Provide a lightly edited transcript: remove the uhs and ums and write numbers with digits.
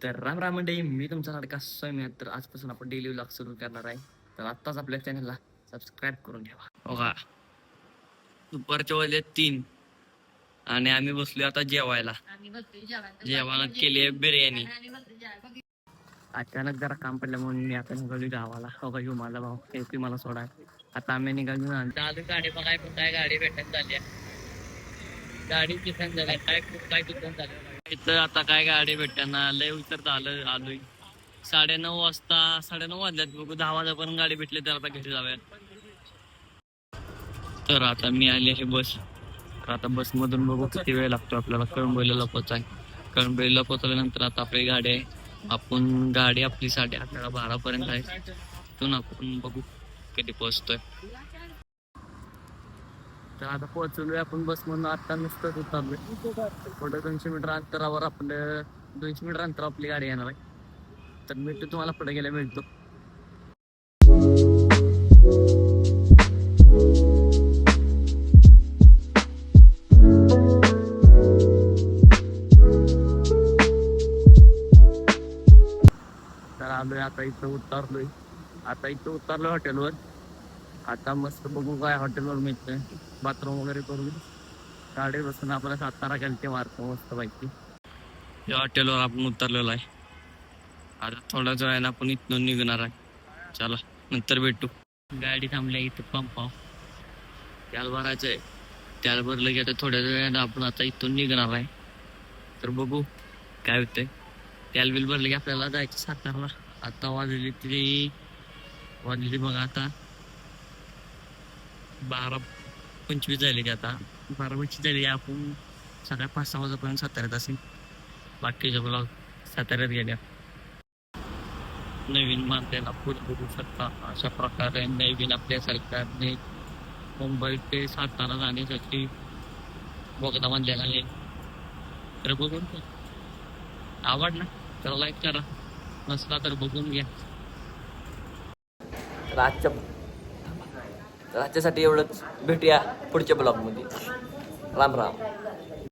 तर राम राम मंडळी, मी तुमचा लाडका सौम्य. तर आजपासून आपण डेली व्लॉग सुरू करणार आहे. तर आत्ताच आपल्या चॅनलला सबस्क्राईब करून ठेवा. बघा, दुपारच्या वाजले 3 आणि आम्ही बसलो आता जेवायला. जेवायला केली आहे बिर्याणी. अचानक जरा काम पडल्यामुळे मी आता निघालो गावाला. बघा, येऊ माझा भाऊ येतोय मला सोडा. आता आम्ही निघालो ना, गाडी बघाय पण काय गाडी भेटत झाली. गाडी किसान झाली काय किसान झाली. इथं आता काय गाडी भेटताना लय उतर झालं. आलोय 9:30 वाजता, 9:30 वाजल्यात. बघू 10 वाजेपर्यंत गाडी भेटली तर आता घरी जाऊया. तर आता मी आली आहे बस. तर आता बसमधून बघू किती वेळ लागतो आपल्याला कळंबोलीला पोचाय. कळंबोलीला पोचल्यानंतर आता आपली गाडी आहे. गाडी आपली 11:30-12 पर्यंत आहे. तिथून आपण बघू कधी पोहोचतोय. तर आता पोहोचलोय आपण बसमधून. आता नुसतंच उतरलोय. पुढे 200 मीटर अंतरावर आपलं 200 मीटर अंतरावर आपली गाडी येणार आहे. तर भेटतो तुम्हाला, पुढे गेल्या मिळतो. तर आलोय आता इथं उतरलोय हॉटेलवर. आता मस्त बघू काय हॉटेलवर मिळतंय. बाथरूम वगैरे करून गाडी बसून आपल्याला 7 घंटे मारतो मस्त पैकी. या हॉटेलवर आपण उतरलेलो आहे. आता थोड्याच वेळाने आपण इथून निघणार आहे. चला, नंतर भेटू. गाडी थांबल्या इथं पंपावर. त्याला भरायचं आहे. त्याला भरलं की आता थोड्याच वेळाने आपण आता इथून निघणार आहे. तर बघू काय होतंय. त्याला बिल भरलं की आपल्याला जायचं सातारला. आता वाजली बघा, आता 12:25 झाली. आता 12:25 झाली. आपण सकाळी 5-6 वाजेपर्यंत साताऱ्यात असेल. बाकीचे ब्लॉग साताऱ्यात गेल्या. नवीन माणसाला पुढे बघू शकता. अशा प्रकारे नवीन आपल्या सरकारने मुंबई ते सातारा जाण्यासाठी बोगदा बांधलेला आहे. तर बघून आवडला तर लाईक करा, नसला तर बघून घ्या. आजच्यासाठी एवढंच. भेटूया पुढच्या ब्लॉगमध्ये. राम राम.